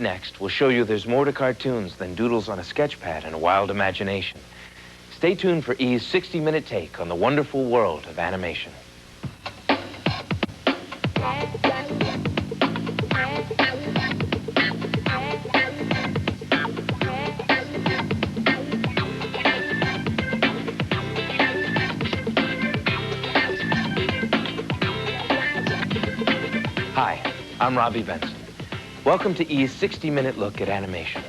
next, we'll show you there's more to cartoons than doodles on a sketch pad and a wild imagination. Stay tuned for E's 60-minute take on the wonderful world of animation. Hi, I'm Robby Benson. Welcome to E's 60-minute look at animation.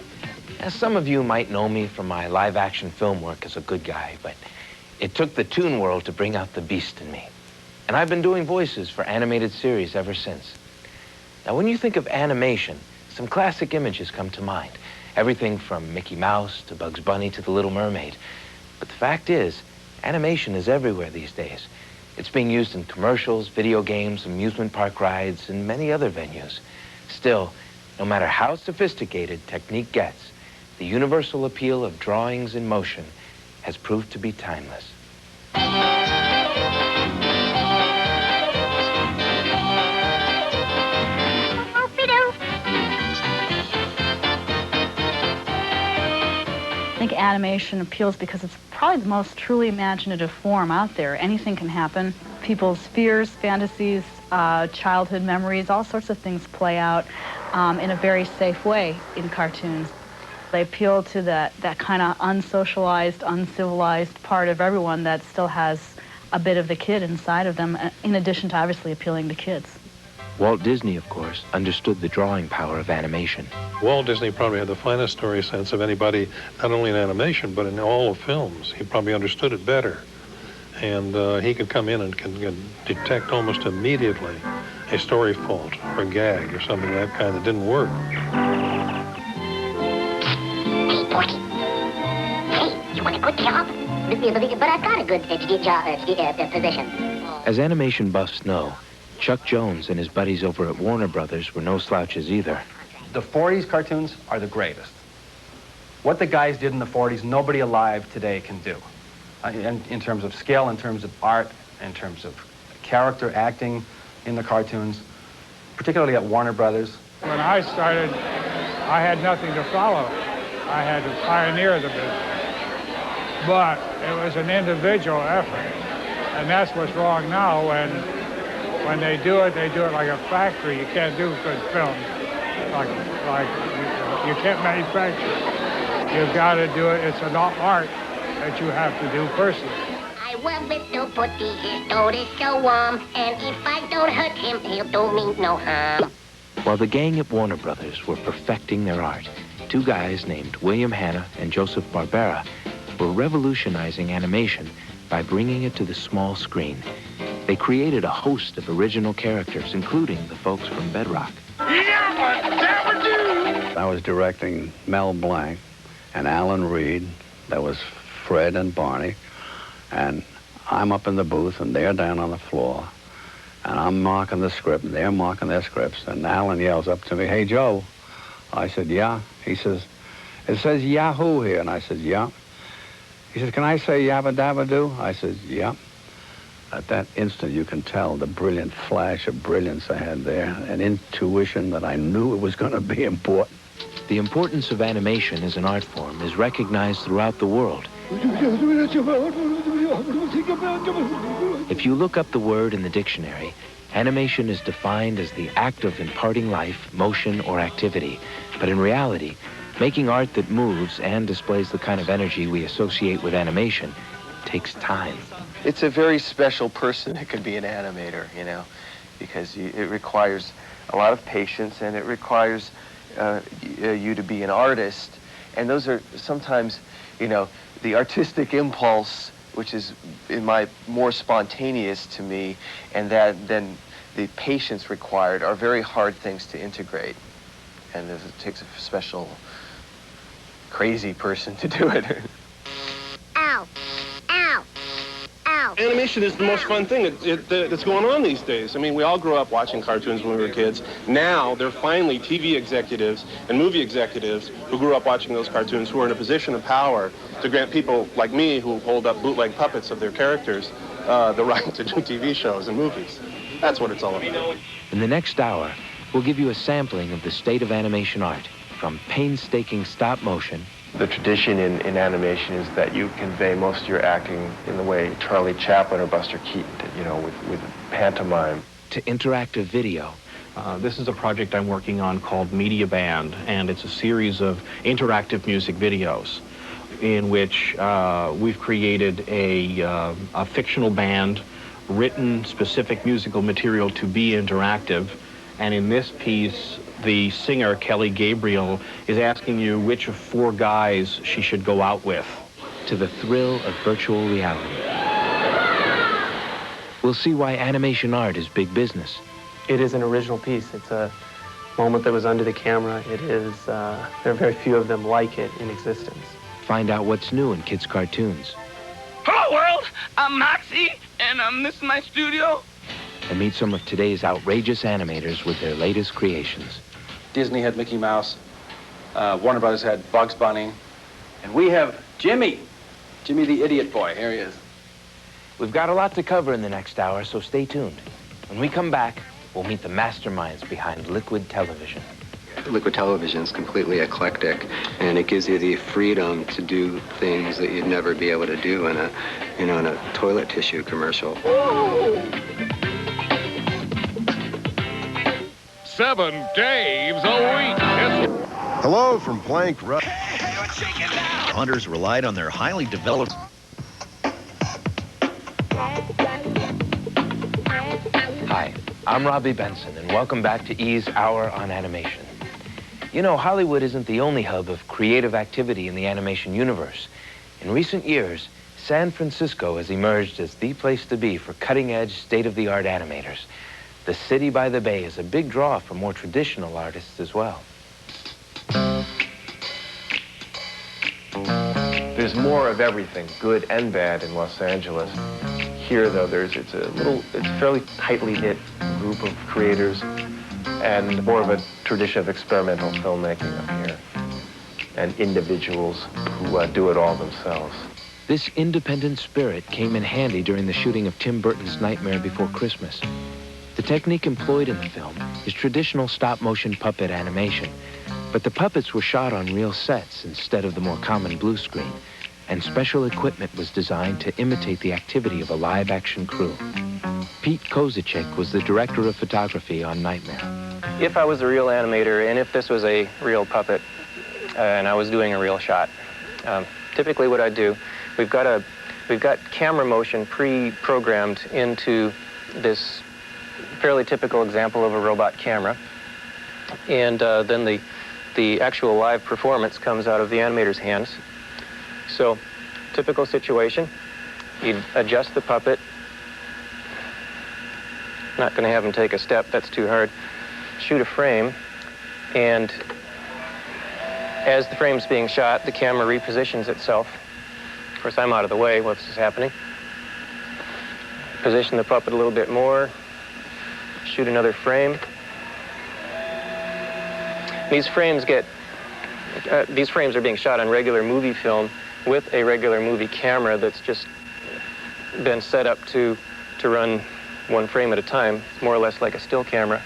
As some of you might know me from my live-action film work as a good guy, but it took the toon world to bring out the beast in me. And I've been doing voices for animated series ever since. Now, when you think of animation, some classic images come to mind. Everything from Mickey Mouse to Bugs Bunny to The Little Mermaid. But the fact is, animation is everywhere these days. It's being used in commercials, video games, amusement park rides, and many other venues. Still, no matter how sophisticated technique gets, the universal appeal of drawings in motion has proved to be timeless. I think animation appeals because it's probably the most truly imaginative form out there. Anything can happen. People's fears, fantasies, childhood memories, all sorts of things play out in a very safe way in cartoons. They appeal to that kind of unsocialized, uncivilized part of everyone that still has a bit of the kid inside of them, in addition to obviously appealing to kids. Walt Disney, of course, understood the drawing power of animation. Walt Disney probably had the finest story sense of anybody, not only in animation, but in all of films. He probably understood it better. And he could come in and can detect almost immediately a story fault or a gag or something of that kind that didn't work. Hey, Porky. Hey, you want a good job? But I've got a good position. As animation buffs know, Chuck Jones and his buddies over at Warner Brothers were no slouches either. The 40s cartoons are the greatest. What the guys did in the 40s, nobody alive today can do. In terms of scale, in terms of art, in terms of character acting in the cartoons, particularly at Warner Brothers. When I started, I had nothing to follow. I had to pioneer the business. But it was an individual effort. And that's what's wrong now. When they do it like a factory. You can't do good film. You can't manufacture it. You've got to do it. It's an art that you have to do personally. I will little putty, his throat is so warm, and if I don't hurt him, he'll do me no harm. While the gang at Warner Brothers were perfecting their art, two guys named William Hanna and Joseph Barbera were revolutionizing animation by bringing it to the small screen. They created a host of original characters, including the folks from Bedrock. I was directing Mel Blanc and Alan Reed. That was Fred and Barney. And I'm up in the booth, and they're down on the floor. And I'm marking the script, and they're marking their scripts. And Alan yells up to me, "Hey, Joe." I said, "Yeah." He says, "It says Yahoo here." And I said, "Yeah." He says, "Can I say Yabba Dabba Doo?" I said, "Yeah." At that instant, you can tell the brilliant flash of brilliance I had there, an intuition that I knew it was going to be important. The importance of animation as an art form is recognized throughout the world. If you look up the word in the dictionary, animation is defined as the act of imparting life, motion, or activity. But in reality, making art that moves and displays the kind of energy we associate with animation takes time. It's a very special person that could be an animator, you know, because it requires a lot of patience, and it requires you to be an artist. And those are sometimes, you know, the artistic impulse, which is more spontaneous to me, and then the patience required are very hard things to integrate. And it takes a special, crazy person to do it. Ow! Ow! Ow! Animation is the most fun thing that's going on these days. I mean, we all grew up watching cartoons when we were kids. Now, they're finally TV executives and movie executives who grew up watching those cartoons who are in a position of power to grant people like me who hold up bootleg puppets of their characters the right to do TV shows and movies. That's what it's all about. In the next hour, We'll give you a sampling of the state of animation art, from painstaking stop motion. The tradition in animation is that you convey most of your acting in the way Charlie Chaplin or Buster Keaton did, you know, with pantomime. To interactive video. This is a project I'm working on called Media Band, and it's a series of interactive music videos in which we've created a fictional band, written specific musical material to be interactive. And in this piece, the singer, Kelly Gabriel, is asking you which of 4 guys she should go out with. To the thrill of virtual reality. We'll see why animation art is big business. It is an original piece. It's a moment that was under the camera. It is, there are very few of them like it in existence. Find out what's new in kids' cartoons. Hello, world. I'm Moxie, and this is my studio. And meet some of today's outrageous animators with their latest creations. Disney had Mickey Mouse. Warner Brothers had Bugs Bunny. And we have Jimmy. Jimmy the Idiot Boy. Here he is. We've got a lot to cover in the next hour, so stay tuned. When we come back, we'll meet the masterminds behind Liquid Television. Liquid Television is completely eclectic, and it gives you the freedom to do things that you'd never be able to do in a toilet tissue commercial. 7 Daves a week. Hello from Plank Rock. Hunters relied on their highly developed... Hi, I'm Robby Benson, and welcome back to E's Hour on Animation. You know, Hollywood isn't the only hub of creative activity in the animation universe. In recent years, San Francisco has emerged as the place to be for cutting-edge, state-of-the-art animators. The city by the bay is a big draw for more traditional artists as well. There's more of everything, good and bad, in Los Angeles. Here, though, it's a fairly tightly knit group of creators and more of a tradition of experimental filmmaking up here, and individuals who do it all themselves. This independent spirit came in handy during the shooting of Tim Burton's Nightmare Before Christmas. The technique employed in the film is traditional stop-motion puppet animation, but the puppets were shot on real sets instead of the more common blue screen, and special equipment was designed to imitate the activity of a live-action crew. Pete Kozacek was the director of photography on Nightmare. If I was a real animator, and if this was a real puppet, and I was doing a real shot, typically what I do, we've got camera motion pre-programmed into this fairly typical example of a robot camera, and then the actual live performance comes out of the animator's hands. So, typical situation, you'd adjust the puppet. Not going to have him take a step, that's too hard. Shoot a frame, and as the frame's being shot, the camera repositions itself. Of course, I'm out of the way while this is happening. Position the puppet a little bit more, shoot another frame. These frames are being shot on regular movie film with a regular movie camera that's just been set up to run one frame at a time, more or less like a still camera.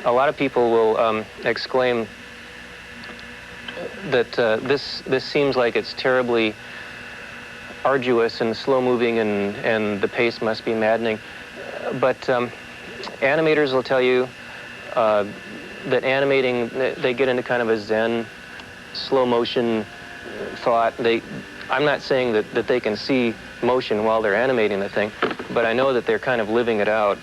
A lot of people will exclaim that this seems like it's terribly arduous and slow-moving and the pace must be maddening. But animators will tell you that animating, they get into kind of a zen, slow-motion thought. I'm not saying that they can see motion while they're animating the thing, but I know that they're kind of living it out.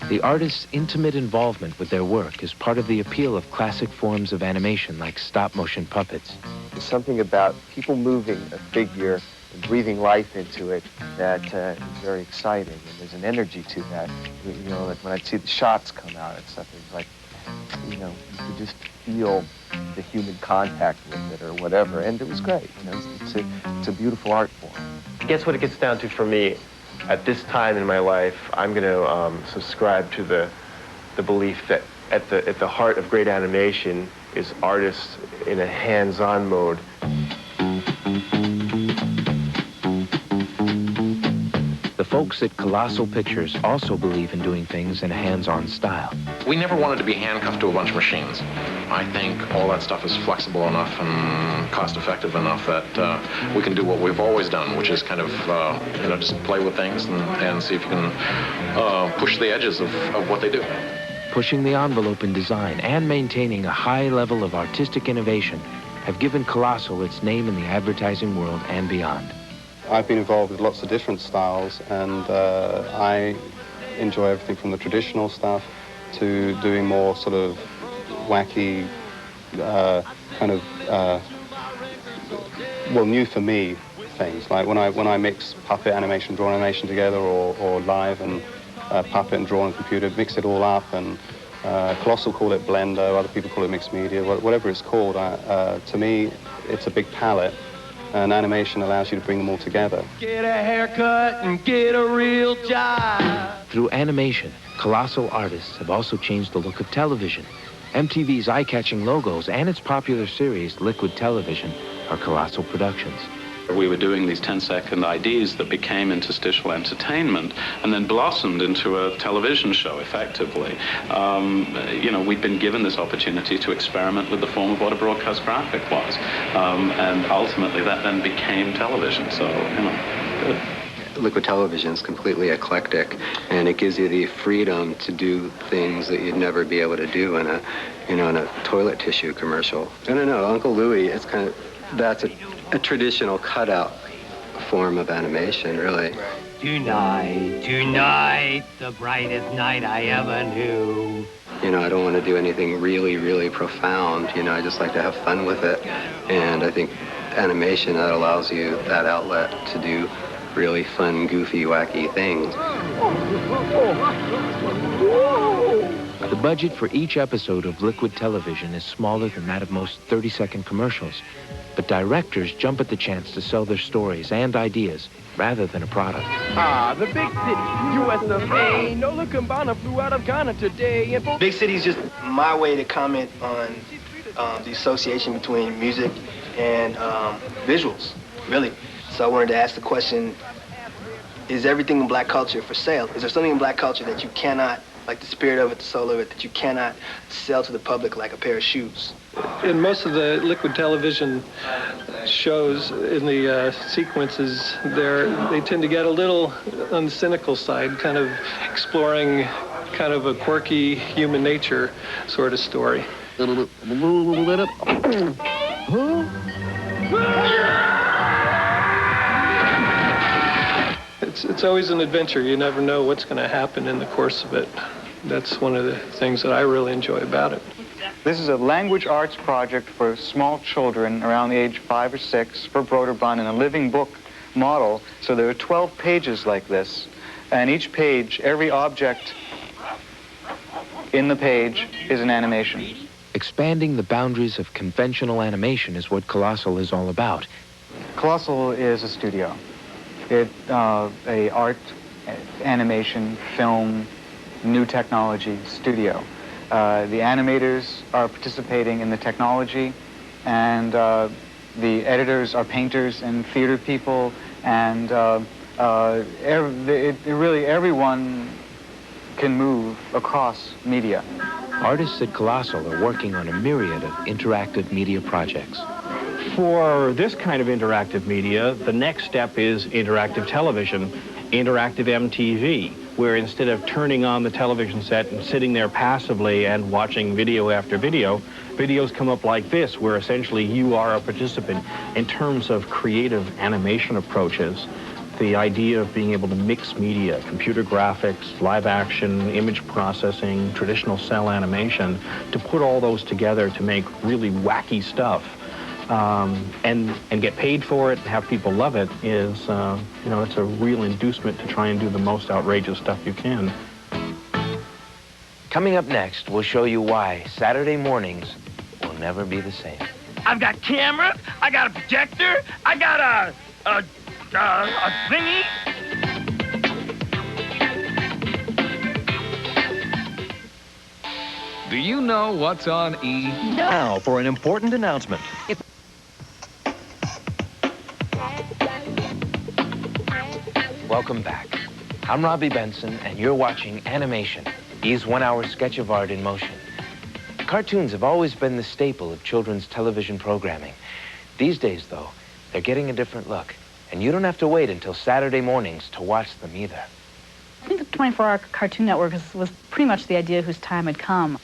The artist's intimate involvement with their work is part of the appeal of classic forms of animation like stop-motion puppets. There's something about people moving a figure and breathing life into it that is very exciting, and there's an energy to that. You know, like when I see the shots come out, it's something like, you know, you could just feel the human contact with it or whatever, and it was great. You know, it's a beautiful art form. I guess what it gets down to for me, at this time in my life, I'm going to subscribe to the belief that at the heart of great animation is artists in a hands-on mode. The folks at Colossal Pictures also believe in doing things in a hands-on style. We never wanted to be handcuffed to a bunch of machines. I think all that stuff is flexible enough and cost-effective enough that we can do what we've always done, which is kind of, just play with things and see if you can push the edges of what they do. Pushing the envelope in design and maintaining a high level of artistic innovation have given Colossal its name in the advertising world and beyond. I've been involved with lots of different styles, and I enjoy everything from the traditional stuff to doing more sort of wacky, new for me things. Like when I mix puppet animation, drawn animation together, or live and puppet and drawn on computer, mix it all up, and Colossal call it Blender, other people call it mixed media, whatever it's called. To me, it's a big palette. And animation allows you to bring them all together. Get a haircut and get a real job. Through animation, Colossal artists have also changed the look of television. MTV's eye-catching logos and its popular series, Liquid Television, are Colossal productions. We were doing these 10-second IDs that became interstitial entertainment and then blossomed into a television show, effectively. We'd been given this opportunity to experiment with the form of what a broadcast graphic was. And ultimately, that then became television, so, good. Liquid Television is completely eclectic, and it gives you the freedom to do things that you'd never be able to do in a toilet tissue commercial. I don't know, Uncle Louie, it's kind of, that's a traditional cutout form of animation, really. Tonight, the brightest night I ever knew. I don't want to do anything really, really profound. I just like to have fun with it. And I think animation, that allows you that outlet to do really fun, goofy, wacky things. The budget for each episode of Liquid Television is smaller than that of most 30-second commercials. But directors jump at the chance to sell their stories and ideas rather than a product. The big city, U.S. of A. Nola Kumbana flew out of Ghana today. Big city is just my way to comment on the association between music and visuals, really. So I wanted to ask the question, is everything in black culture for sale? Is there something in black culture that you cannot, like the spirit of it, the soul of it, that you cannot sell to the public like a pair of shoes? In most of the Liquid Television shows, in the sequences, they tend to get a little on the cynical side, kind of exploring kind of a quirky human nature sort of story. It's always an adventure. You never know what's going to happen in the course of it. That's one of the things that I really enjoy about it. This is a language arts project for small children around the age 5 or 6 for Broderbund in a living book model. So there are 12 pages like this, and each page, every object in the page is an animation. Expanding the boundaries of conventional animation is what Colossal is all about. Colossal is a studio. It's a art, animation, film, new technology studio. The animators are participating in the technology, and the editors are painters and theater people, and really everyone can move across media. Artists at Colossal are working on a myriad of interactive media projects. For this kind of interactive media, the next step is interactive television, interactive MTV, where instead of turning on the television set and sitting there passively and watching video after video, videos come up like this, where essentially you are a participant in terms of creative animation approaches. The idea of being able to mix media, computer graphics, live action, image processing, traditional cell animation, to put all those together to make really wacky stuff. And get paid for it and have people love it is, it's a real inducement to try and do the most outrageous stuff you can. Coming up next, we'll show you why Saturday mornings will never be the same. I've got cameras, I got a projector, I got a thingy. Do you know what's on E? Now for an important announcement. Welcome back. I'm Robby Benson, and you're watching Animation, E's one-hour sketch of art in motion. Cartoons have always been the staple of children's television programming. These days, though, they're getting a different look, and you don't have to wait until Saturday mornings to watch them either. I think the 24-hour Cartoon Network was pretty much the idea whose time had come.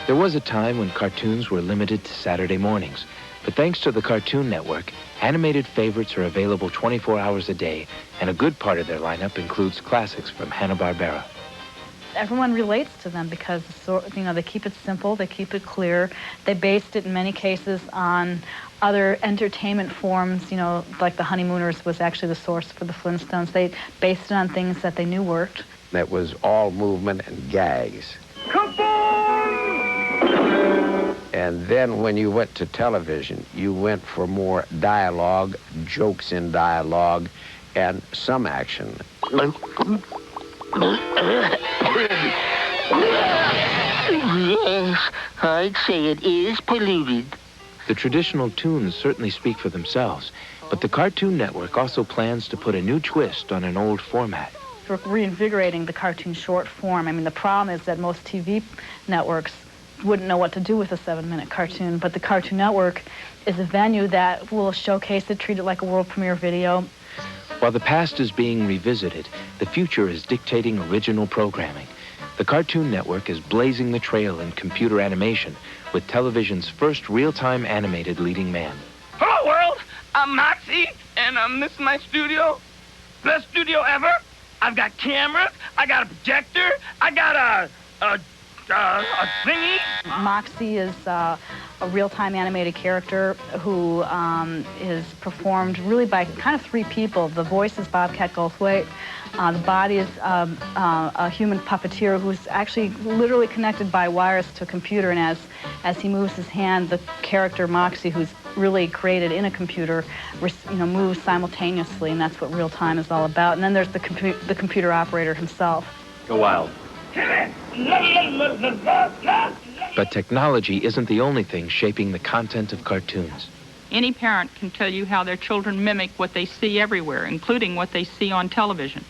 There was a time when cartoons were limited to Saturday mornings, but thanks to the Cartoon Network, animated favorites are available 24 hours a day, and a good part of their lineup includes classics from Hanna-Barbera. Everyone relates to them because, they keep it simple, they keep it clear. They based it in many cases on other entertainment forms, like the Honeymooners was actually the source for the Flintstones. They based it on things that they knew worked. That was all movement and gags. And then when you went to television, you went for more dialogue, jokes in dialogue, and some action. I'd say it is polluted. The traditional tunes certainly speak for themselves, but the Cartoon Network also plans to put a new twist on an old format. We're reinvigorating the cartoon short form. I mean, the problem is that most TV networks wouldn't know what to do with a 7-minute cartoon, but the Cartoon Network is a venue that will showcase it, treat it like a world premiere video. While the past is being revisited, the future is dictating original programming. The Cartoon Network is blazing the trail in computer animation with television's first real-time animated leading man. Hello, world. I'm Moxie, and this is my studio. Best studio ever. I've got cameras, I got a projector, I got a thingy. Moxie is a real-time animated character who is performed really by kind of 3 people. The voice is Bobcat Goldthwait. The body is a human puppeteer who's actually literally connected by wires to a computer, and as he moves his hand, the character Moxie, who's really created in a computer, moves simultaneously, and that's what real-time is all about. And then there's the computer operator himself. Go wild. But technology isn't the only thing shaping the content of cartoons. Any parent can tell you how their children mimic what they see everywhere, including what they see on television.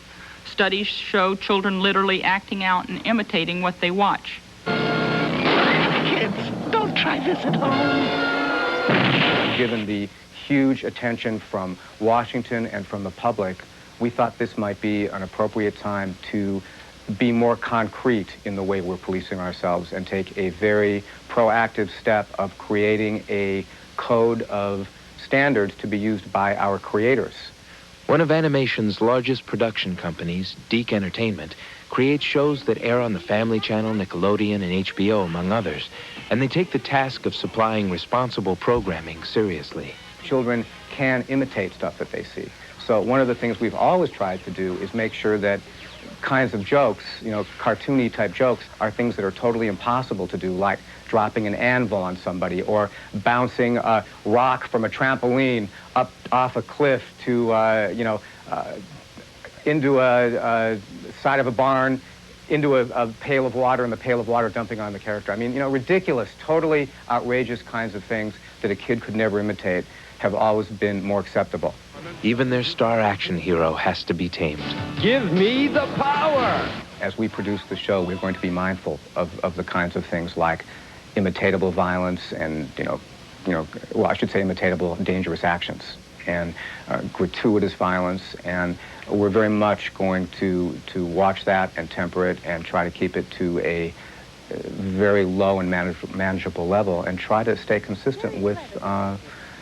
Studies show children literally acting out and imitating what they watch. Kids, don't try this at home. Given the huge attention from Washington and from the public, we thought this might be an appropriate time to be more concrete in the way we're policing ourselves and take a very proactive step of creating a code of standards to be used by our creators. One of animation's largest production companies, Deke Entertainment, creates shows that air on the Family Channel, Nickelodeon, and HBO, among others, and they take the task of supplying responsible programming seriously. Children can imitate stuff that they see. So one of the things we've always tried to do is make sure that kinds of jokes, cartoony type jokes, are things that are totally impossible to do, like dropping an anvil on somebody or bouncing a rock from a trampoline up off a cliff to, into a side of a barn, into a pail of water, and the pail of water dumping on the character. I mean, ridiculous, totally outrageous kinds of things that a kid could never imitate have always been more acceptable. Even their star action hero has to be tamed. Give me the power! As we produce the show, we're going to be mindful of the kinds of things like imitatable violence and, well, I should say imitatable dangerous actions and gratuitous violence. And we're very much going to watch that and temper it and try to keep it to a very low and manageable level and try to stay consistent with,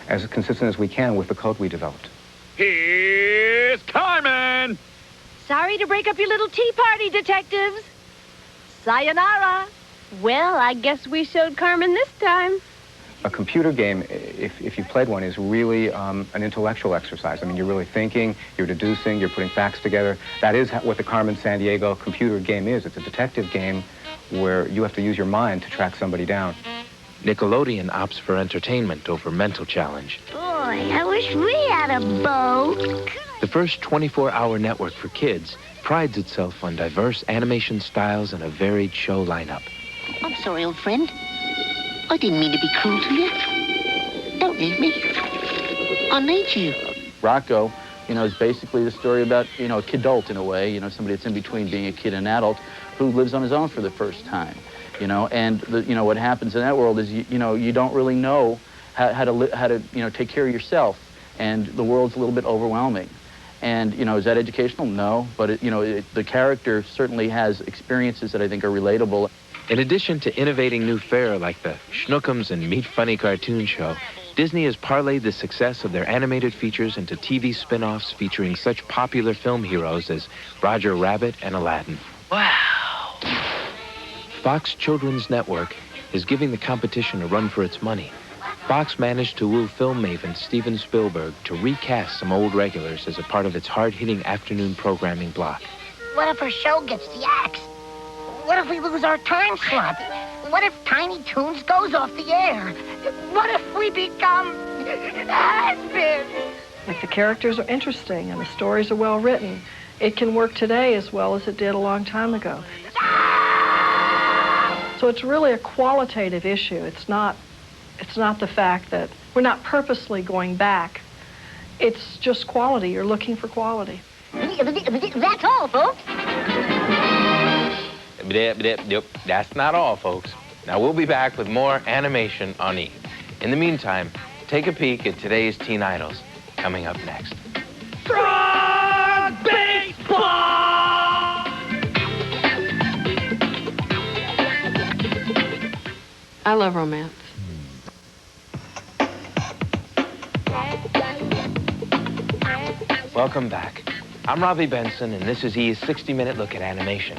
as consistent as we can with the code we developed. Here's Carmen! Sorry to break up your little tea party, detectives. Sayonara. Well, I guess we showed Carmen this time. A computer game, if you played one, is really an intellectual exercise. I mean, you're really thinking, you're deducing, you're putting facts together. That is what the Carmen Sandiego computer game is. It's a detective game where you have to use your mind to track somebody down. Nickelodeon opts for entertainment over mental challenge. Boy, I wish we had a boat. The first 24-hour network for kids prides itself on diverse animation styles and a varied show lineup. I'm sorry, old friend. I didn't mean to be cruel to you. Don't leave me. I need you. Rocco, is basically the story about, a kidult in a way, somebody that's in between being a kid and an adult who lives on his own for the first time, and what happens in that world is, you don't really know how to take care of yourself, and the world's a little bit overwhelming. And, is that educational? No, but, the character certainly has experiences that I think are relatable. In addition to innovating new fare like the Schnookums and Meat Funny cartoon show, Disney has parlayed the success of their animated features into TV spin-offs featuring such popular film heroes as Roger Rabbit and Aladdin. Wow. Fox Children's Network is giving the competition a run for its money. Fox managed to woo film maven Steven Spielberg to recast some old regulars as a part of its hard-hitting afternoon programming block. What if our show gets the axe? What if we lose our time slot? What if Tiny Toons goes off the air? What if we become has-beens? If the characters are interesting and the stories are well written, it can work today as well as it did a long time ago. So it's really a qualitative issue. It's not the fact that we're not purposely going back. It's just quality. You're looking for quality. That's all, folks. That's not all, folks. Now, we'll be back with more animation on E! In the meantime, take a peek at today's teen idols, coming up next. Frog baseball! I love romance. Welcome back. I'm Robby Benson, and this is E's 60-minute look at animation.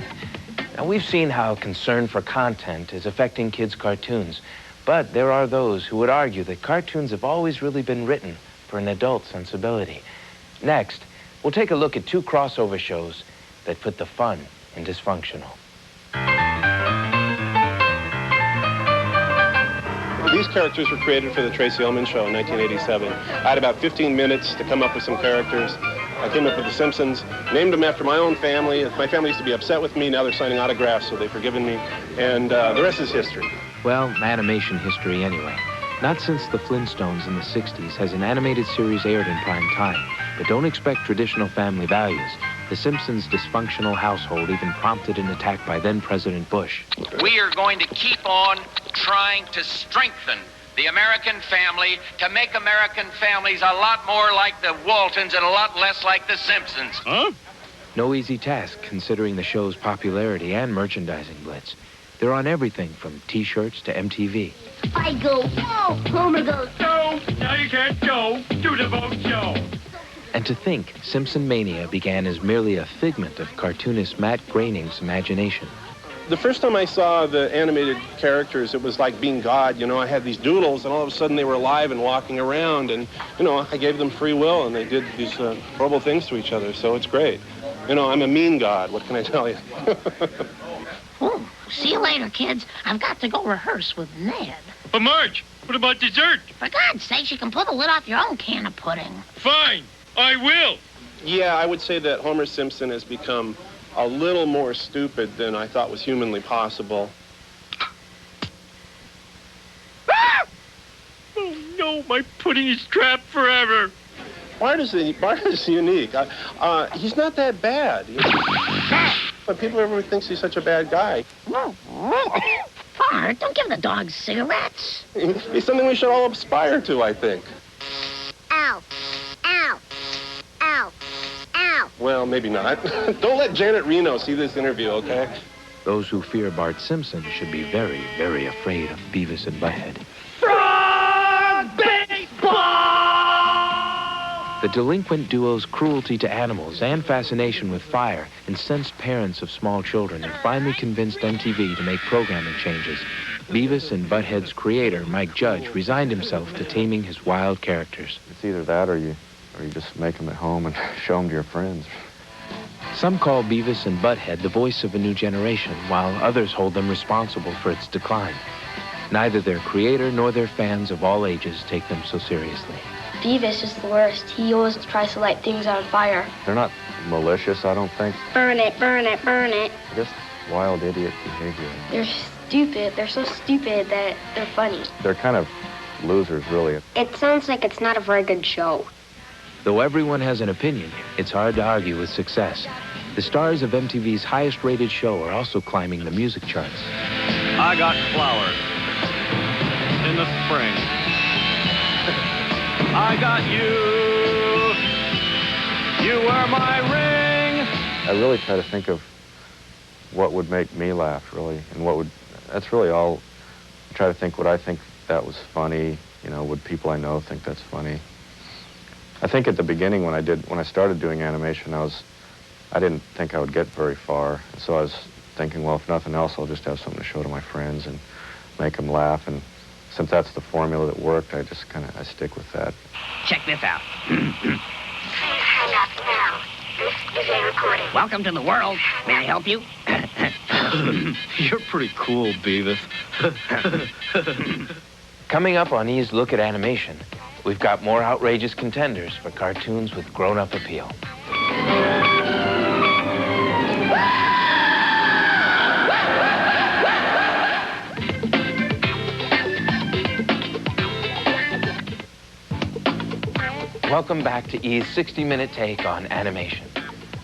Now, we've seen how concern for content is affecting kids' cartoons, but there are those who would argue that cartoons have always really been written for an adult sensibility. Next, we'll take a look at two crossover shows that put the fun in dysfunctional. These characters were created for the Tracy Ullman Show in 1987. I had about 15 minutes to come up with some characters. I came up with The Simpsons, named them after my own family. My family used to be upset with me. Now they're signing autographs, so they've forgiven me. And the rest is history. Well, animation history anyway. Not since the Flintstones in the 60s has an animated series aired in prime time. But don't expect traditional family values. The Simpsons' dysfunctional household even prompted an attack by then-President Bush. We are going to keep on trying to strengthen the American family, to make American families a lot more like the Waltons and a lot less like the Simpsons. Huh? No easy task, considering the show's popularity and merchandising blitz. They're on everything from T-shirts to MTV. I go, oh, Homer goes, no, now you can't go. Do the boat show. And to think, Simpson Mania began as merely a figment of cartoonist Matt Groening's imagination. The first time I saw the animated characters, it was like being God. I had these doodles, and all of a sudden they were alive and walking around, and, I gave them free will, and they did these horrible things to each other, so it's great. I'm a mean God, what can I tell you? Oh, see you later, kids. I've got to go rehearse with Ned. But Marge, what about dessert? For God's sakes, you can pull the lid off your own can of pudding. Fine, I will. Yeah, I would say that Homer Simpson has become a little more stupid than I thought was humanly possible. Ah! Oh no, my pudding is trapped forever. Bart is unique. He's not that bad. But people everyone thinks he's such a bad guy. Bart, don't give the dogs cigarettes. He's something we should all aspire to, I think. Ow, ow, ow, ow. Well, maybe not. Don't let Janet Reno see this interview, okay? Those who fear Bart Simpson should be very, very afraid of Beavis and Butthead. Frog baseball! The delinquent duo's cruelty to animals and fascination with fire incensed parents of small children and finally convinced MTV to make programming changes. Beavis and Butthead's creator, Mike Judge, resigned himself to taming his wild characters. It's either that or you just make them at home and show them to your friends. Some call Beavis and Butthead the voice of a new generation, while others hold them responsible for its decline. Neither their creator nor their fans of all ages take them so seriously. Beavis is the worst. He always tries to light things on fire. They're not malicious, I don't think. Burn it, burn it, burn it. Just wild idiot behavior. They're stupid. They're so stupid that they're funny. They're kind of losers, really. It sounds like it's not a very good show. Though everyone has an opinion, it's hard to argue with success. The stars of MTV's highest-rated show are also climbing the music charts. I got flowers in the spring. I got you. You were my ring. I really try to think of what would make me laugh, really, and that's really all. I try to think what I think that was funny, you know, would people I know think that's funny. I think at the beginning when I started doing animation, I didn't think I would get very far. So I was thinking, well, if nothing else, I'll just have something to show to my friends and make them laugh. And since that's the formula that worked, I stick with that. Check this out. Hang up now. This is a recording. Welcome to the world. May I help you? You're pretty cool, Beavis. Coming up on E's Look at Animation, we've got more outrageous contenders for cartoons with grown-up appeal. Welcome back to E's 60-minute take on animation.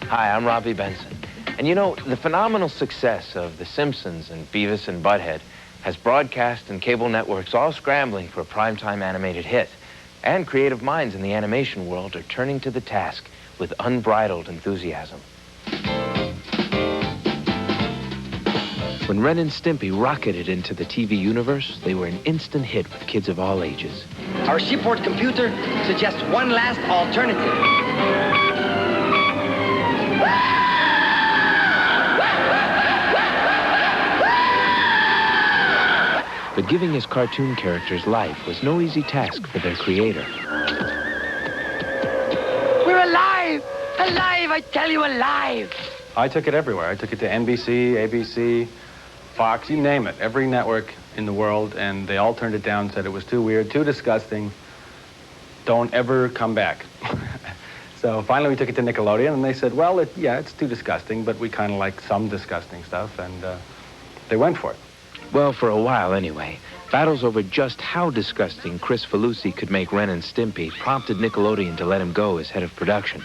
Hi, I'm Robby Benson. And you know, the phenomenal success of The Simpsons and Beavis and Butthead has broadcast and cable networks all scrambling for a primetime animated hit. And creative minds in the animation world are turning to the task with unbridled enthusiasm. When Ren and Stimpy rocketed into the TV universe, they were an instant hit with kids of all ages. Our seaport computer suggests one last alternative. But giving his cartoon characters life was no easy task for their creator. We're alive! Alive, I tell you, alive! I took it everywhere. I took it to NBC, ABC, Fox, you name it. Every network in the world, and they all turned it down, said it was too weird, too disgusting. Don't ever come back. So finally we took it to Nickelodeon, and they said, well, yeah, it's too disgusting, but we kind of like some disgusting stuff, and they went for it. Well, for a while anyway. Battles over just how disgusting Chris Falusi could make Ren and Stimpy prompted Nickelodeon to let him go as head of production.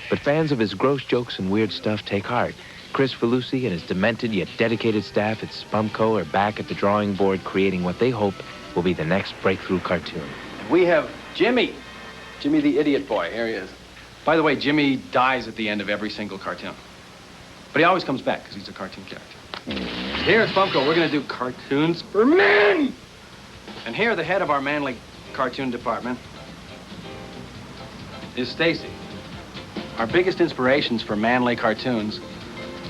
But fans of his gross jokes and weird stuff take heart. Chris Falusi and his demented yet dedicated staff at Spumco are back at the drawing board creating what they hope will be the next breakthrough cartoon. We have Jimmy the idiot boy. Here he is. By the way, Jimmy dies at the end of every single cartoon. But he always comes back because he's a cartoon character. Here at Spumco, we're going to do cartoons for men! And here, the head of our manly cartoon department is Stacy. Our biggest inspirations for manly cartoons,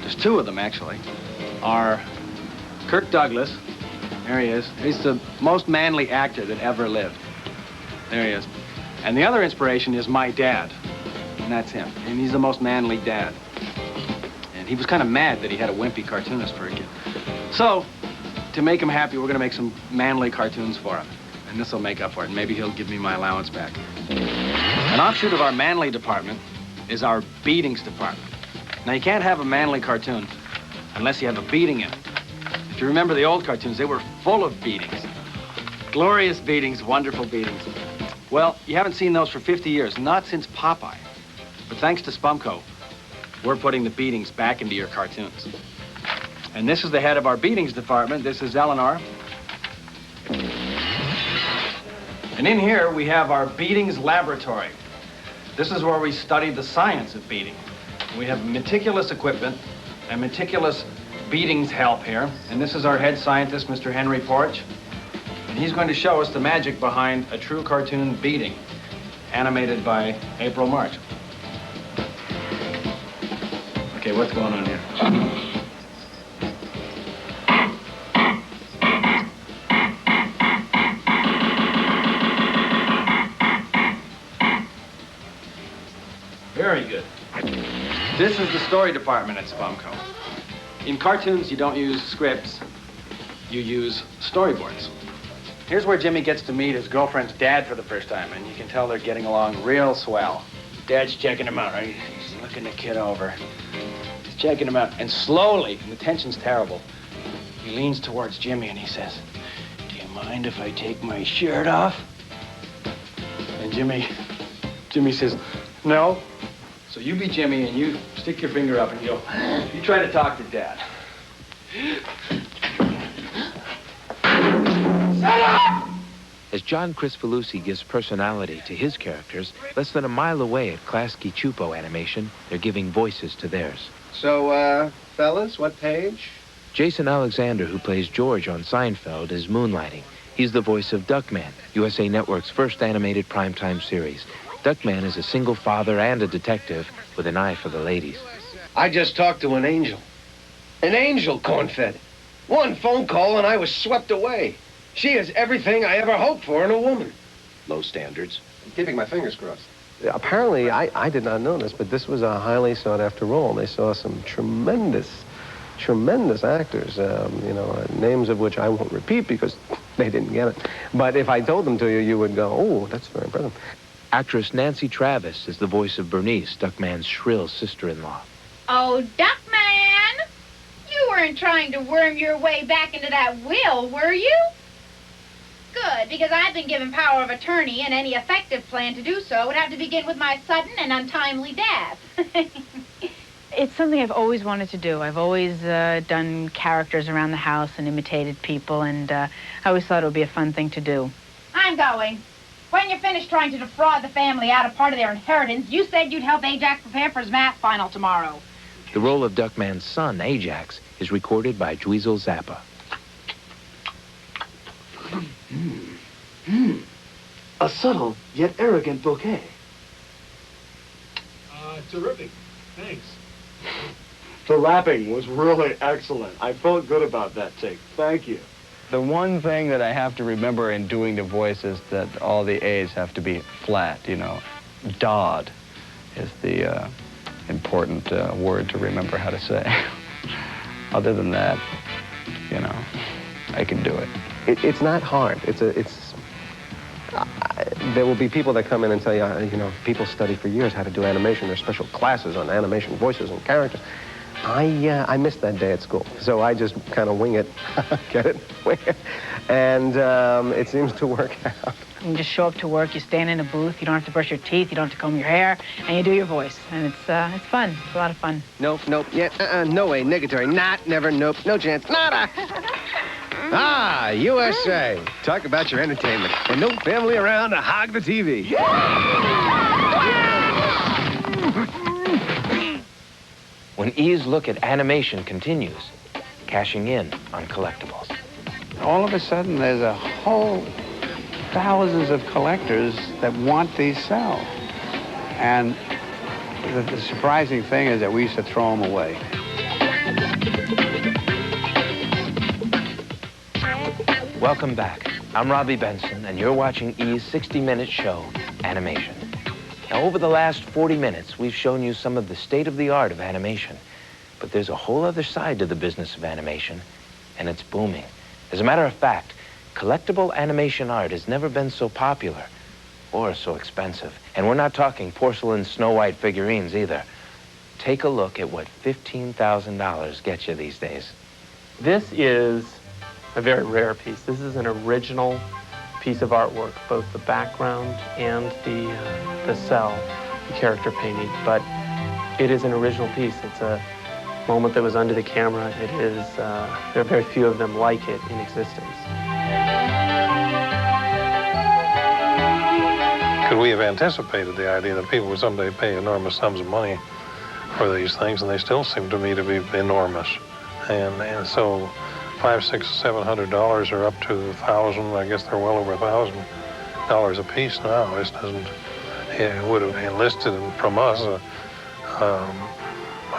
there's two of them actually, are Kirk Douglas. There he is. He's the most manly actor that ever lived. There he is. And the other inspiration is my dad. And that's him. And he's the most manly dad. And he was kind of mad that he had a wimpy cartoonist for a kid. So, to make him happy, we're going to make some manly cartoons for him. And this will make up for it. And maybe he'll give me my allowance back. An offshoot of our manly department is our beatings department. Now, you can't have a manly cartoon unless you have a beating in it. If you remember the old cartoons, they were full of beatings. Glorious beatings, wonderful beatings. Well, you haven't seen those for 50 years, not since Popeye. But thanks to Spumco, we're putting the beatings back into your cartoons. And this is the head of our beatings department. This is Eleanor. And in here, we have our beatings laboratory. This is where we study the science of beating. We have meticulous equipment and meticulous beatings help here. And this is our head scientist, Mr. Henry Porch. And he's going to show us the magic behind a true cartoon beating, animated by April March. Okay, what's going on here? Very good. This is the story department at Spumco. In cartoons, you don't use scripts, you use storyboards. Here's where Jimmy gets to meet his girlfriend's dad for the first time, and you can tell they're getting along real swell. Dad's checking him out, right? He's looking the kid over. He's checking him out, and slowly, and the tension's terrible, He leans towards Jimmy and he says, "Do you mind if I take my shirt off?" And Jimmy says, "No." So you be Jimmy and you stick your finger up and you go, "You try to talk to Dad." Shut up! As John Crispolucci gives personality to his characters, less than a mile away at Klasky Chupo Animation, they're giving voices to theirs. So, fellas, what page? Jason Alexander, who plays George on Seinfeld, is moonlighting. He's the voice of Duckman, USA Network's first animated primetime series. Duckman is a single father and a detective with an eye for the ladies. I just talked to an angel. An angel, corn-fed. One phone call and I was swept away. She is everything I ever hoped for in a woman. Low standards. Keeping my fingers crossed. Apparently, I did not know this, but this was a highly sought-after role. They saw some tremendous actors, names of which I won't repeat because they didn't get it. But if I told them to you, you would go, "Oh, that's very impressive." Actress Nancy Travis is the voice of Bernice, Duckman's shrill sister-in-law. Oh, Duckman! You weren't trying to worm your way back into that will, were you? Good, because I've been given power of attorney, and any effective plan to do so would have to begin with my sudden and untimely death. It's something I've always wanted to do. I've always done characters around the house and imitated people, and I always thought it would be a fun thing to do. I'm going. When you're finished trying to defraud the family out of part of their inheritance, you said you'd help Ajax prepare for his math final tomorrow. The role of Duckman's son, Ajax, is recorded by Dweezil Zappa. A subtle yet arrogant bouquet. Terrific. Thanks. The rapping was really excellent. I felt good about that take. Thank you. The one thing that I have to remember in doing the voice is that all the A's have to be flat, Dodd is the important word to remember how to say. Other than that, I can do it. It's not hard. There will be people that come in and tell you, people study for years how to do animation. There's special classes on animation voices and characters. I missed that day at school, so I just kind of wing it, get it, wing it, and it seems to work out. You just show up to work, you stand in a booth, you don't have to brush your teeth, you don't have to comb your hair, and you do your voice, and it's fun. It's a lot of fun. Nope, yeah, no way, negatory, not, never, nope, no chance, nada. Ah, USA. Talk about your entertainment. And no family around to hog the TV. When E's look at animation continues, cashing in on collectibles. All of a sudden, there's a whole thousands of collectors that want these cells. And the surprising thing is that we used to throw them away. Welcome back. I'm Robby Benson, and you're watching E's 60-minute show, Animation. Now, over the last 40 minutes, we've shown you some of the state-of-the-art of animation. But there's a whole other side to the business of animation, and it's booming. As a matter of fact, collectible animation art has never been so popular or so expensive. And we're not talking porcelain Snow White figurines either. Take a look at what $15,000 gets you these days. This is a very rare piece. This is an original piece of artwork, both the background and the cell, the character painting, but it is an original piece. It's a moment that was under the camera. It is, there are very few of them like it in existence. Could we have anticipated the idea that people would someday pay enormous sums of money for these things, and they still seem to me to be enormous. And so $500, $600, $700 are up to $1,000. I guess they're well over $1,000 a piece now. This doesn't. It would have enlisted from us a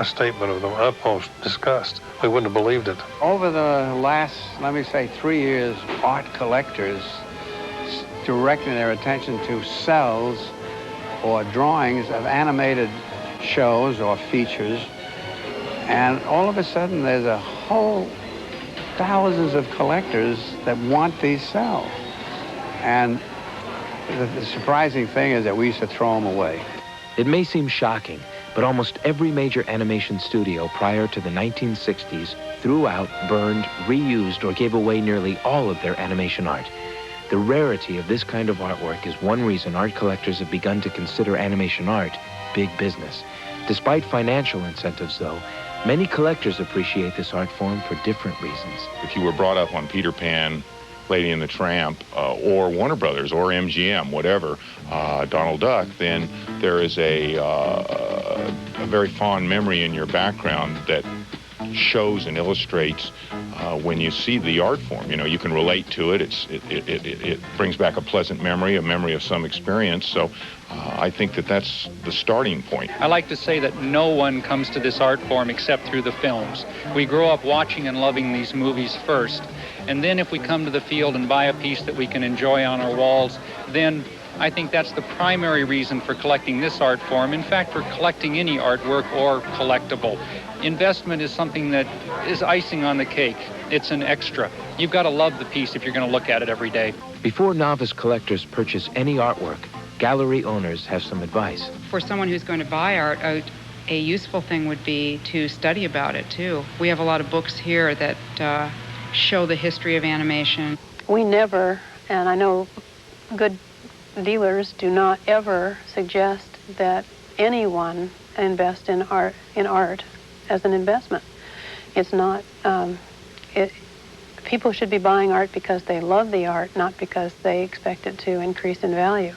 statement of the utmost disgust. We wouldn't have believed it. Over the last, let me say, 3 years, art collectors directing their attention to cells or drawings of animated shows or features, and all of a sudden there's a whole thousands of collectors that want these cells. And the surprising thing is that we used to throw them away. It may seem shocking, But almost every major animation studio prior to the 1960s threw out, burned, reused, or gave away nearly all of their animation art. The rarity of this kind of artwork is one reason art collectors have begun to consider animation art big business. Despite financial incentives, though, many collectors appreciate this art form for different reasons. If you were brought up on Peter Pan, Lady and the Tramp, or Warner Brothers, or MGM, whatever, Donald Duck, then there is a very fond memory in your background that shows and illustrates when you see the art form. You know, you can relate to it. It brings back a pleasant memory, a memory of some experience. So I think that that's the starting point. I like to say that no one comes to this art form except through the films. We grow up watching and loving these movies first. And then if we come to the field and buy a piece that we can enjoy on our walls, then I think that's the primary reason for collecting this art form. In fact, for collecting any artwork or collectible. Investment is something that is icing on the cake. It's an extra. You've got to love the piece if you're going to look at it every day. Before novice collectors purchase any artwork, gallery owners have some advice. For someone who's going to buy art, a useful thing would be to study about it, too. We have a lot of books here that show the history of animation. We never, and I know good dealers do not ever suggest that anyone invest in art as an investment. It's not, people should be buying art because they love the art, not because they expect it to increase in value.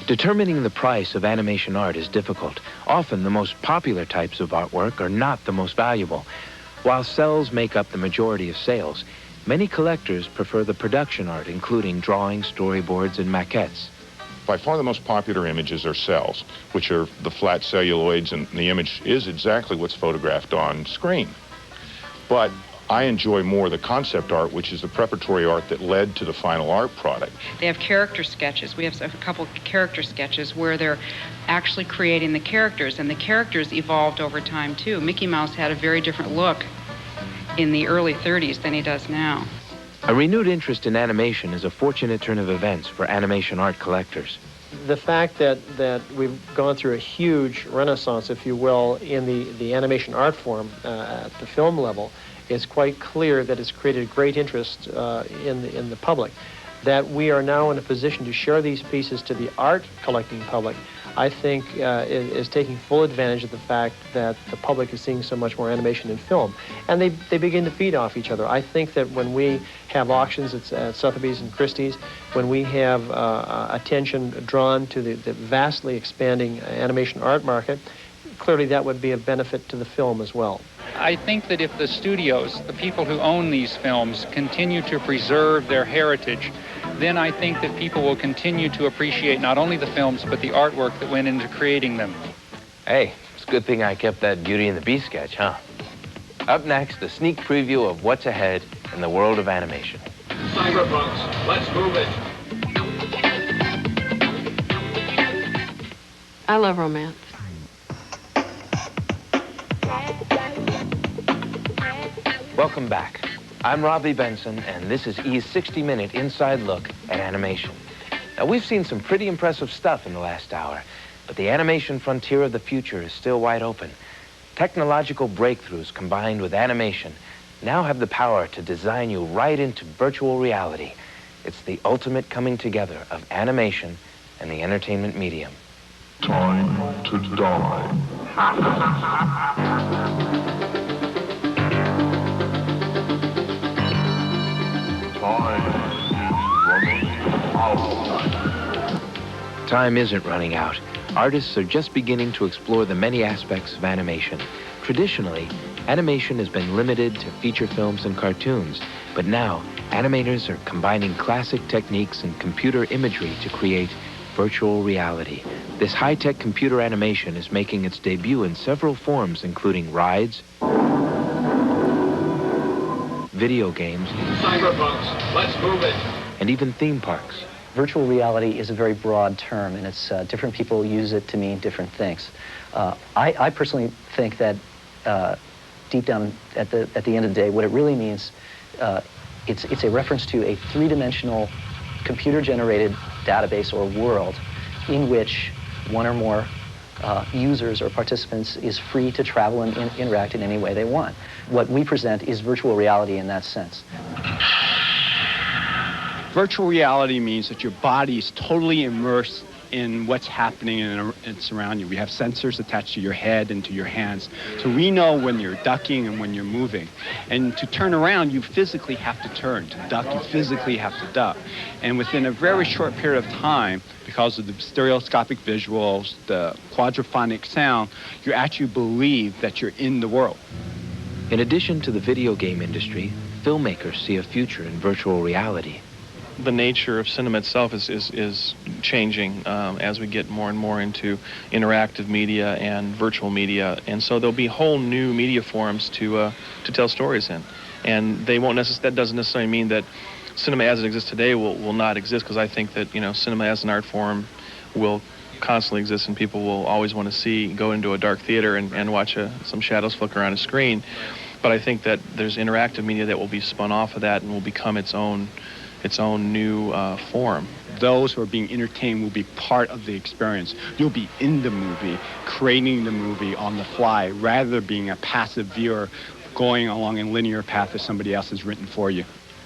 Determining the price of animation art is difficult. Often the most popular types of artwork are not the most valuable. While cells make up the majority of sales, many collectors prefer the production art, including drawings, storyboards, and maquettes. By far the most popular images are cells, which are the flat celluloids, and the image is exactly what's photographed on screen. But I enjoy more the concept art, which is the preparatory art that led to the final art product. They have character sketches. We have a couple character sketches where they're actually creating the characters, and the characters evolved over time, too. Mickey Mouse had a very different look in the early 30s than he does now. A renewed interest in animation is a fortunate turn of events for animation art collectors. The fact that we've gone through a huge renaissance, if you will, in the animation art form at the film level, it's quite clear that it's created great interest in the public. That we are now in a position to share these pieces to the art collecting public, I think is taking full advantage of the fact that the public is seeing so much more animation in film. And they begin to feed off each other. I think that when we have auctions at Sotheby's and Christie's, when we have attention drawn to the vastly expanding animation art market, clearly that would be a benefit to the film as well. I think that if the studios, the people who own these films, continue to preserve their heritage, then I think that people will continue to appreciate not only the films, but the artwork that went into creating them. Hey, it's a good thing I kept that Beauty and the Beast sketch, huh? Up next, a sneak preview of what's ahead in the world of animation. Cyberpunks, let's move it. I love romance. Welcome back. I'm Robby Benson, and this is E's 60-minute inside look at animation. Now, we've seen some pretty impressive stuff in the last hour, but the animation frontier of the future is still wide open. Technological breakthroughs combined with animation now have the power to design you right into virtual reality. It's the ultimate coming together of animation and the entertainment medium. Time to die. Time isn't running out. Artists are just beginning to explore the many aspects of animation. Traditionally, animation has been limited to feature films and cartoons, but now animators are combining classic techniques and computer imagery to create virtual reality. This high-tech computer animation is making its debut in several forms, including rides, video games, Cyberpunks, let's move it. And even theme parks. Virtual reality is a very broad term, and it's different people use it to mean different things. I personally think that deep down at the end of the day, what it really means, it's a reference to a three-dimensional computer-generated database or world in which one or more users or participants is free to travel and interact in any way they want. What we present is virtual reality in that sense. Virtual reality means that your body is totally immersed in what's happening and surrounding you. We have sensors attached to your head and to your hands. So we know when you're ducking and when you're moving. And to turn around, you physically have to turn. To duck, you physically have to duck. And within a very short period of time, because of the stereoscopic visuals, the quadraphonic sound, you actually believe that you're in the world. In addition to the video game industry, filmmakers see a future in virtual reality. The nature of cinema itself is changing as we get more and more into interactive media and virtual media, and so there'll be whole new media forms to tell stories in, and they won't that doesn't necessarily mean that cinema as it exists today will not exist, because I think that cinema as an art form will constantly exist, and people will always want to go into a dark theater and watch some shadows flicker on a screen. But I think that there's interactive media that will be spun off of that and will become its own new form. Those who are being entertained will be part of the experience. You'll be in the movie, creating the movie on the fly, rather than being a passive viewer going along a linear path that somebody else has written for you.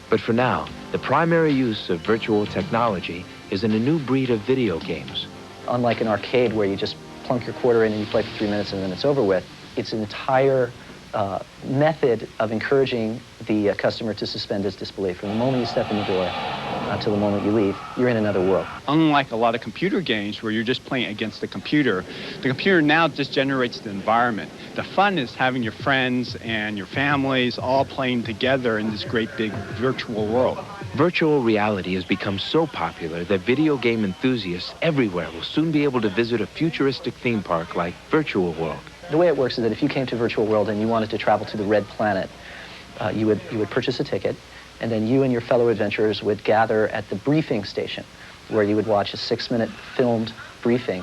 But for now, the primary use of virtual technology is in a new breed of video games. Unlike an arcade where you just plunk your quarter in and you play for 3 minutes and then it's over with, it's an entire method of encouraging the customer to suspend his disbelief. From the moment you step in the door till the moment you leave, you're in another world. Unlike a lot of computer games where you're just playing against the computer now just generates the environment. The fun is having your friends and your families all playing together in this great big virtual world. Virtual reality has become so popular that video game enthusiasts everywhere will soon be able to visit a futuristic theme park like Virtual World. The way it works is that if you came to Virtual World and you wanted to travel to the Red Planet, you would purchase a ticket, and then you and your fellow adventurers would gather at the briefing station, where you would watch a 6-minute filmed briefing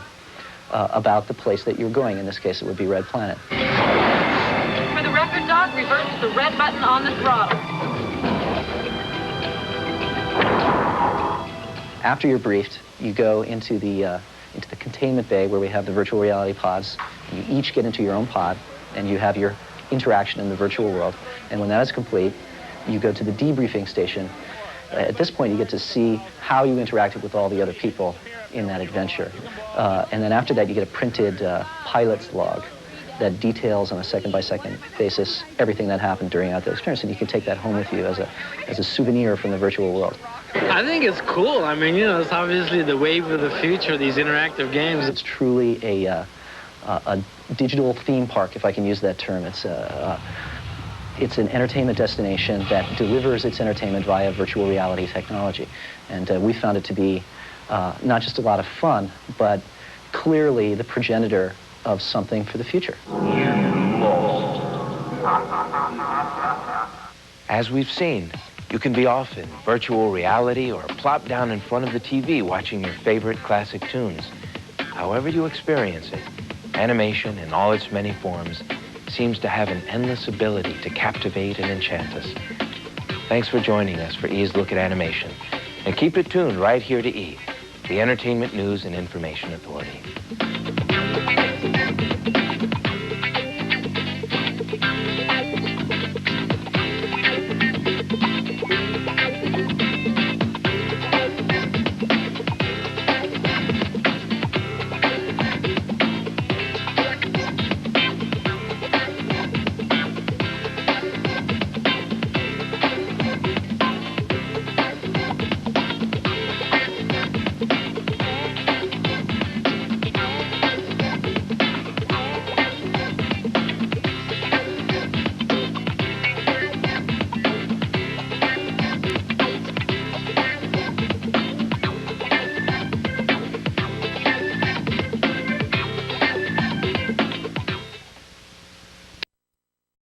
about the place that you're going. In this case, it would be Red Planet. For the record, Doc, reverse the red button on the throttle. After you're briefed, you go into the containment bay where we have the virtual reality pods. You each get into your own pod, and you have your interaction in the virtual world. And when that is complete, you go to the debriefing station. At this point, you get to see how you interacted with all the other people in that adventure. And then after that, you get a printed pilot's log that details on a second-by-second basis everything that happened during the experience, and you can take that home with you as a souvenir from the virtual world. I think it's cool. I mean, it's obviously the wave of the future, these interactive games. It's truly a digital theme park, if I can use that term. It's an entertainment destination that delivers its entertainment via virtual reality technology. And we found it to be not just a lot of fun, but clearly the progenitor of something for the future. As we've seen, you can be off in virtual reality or plop down in front of the TV watching your favorite classic tunes. However you experience it, animation in all its many forms seems to have an endless ability to captivate and enchant us. Thanks for joining us for E's Look at Animation. And keep it tuned right here to E, the Entertainment News and Information Authority.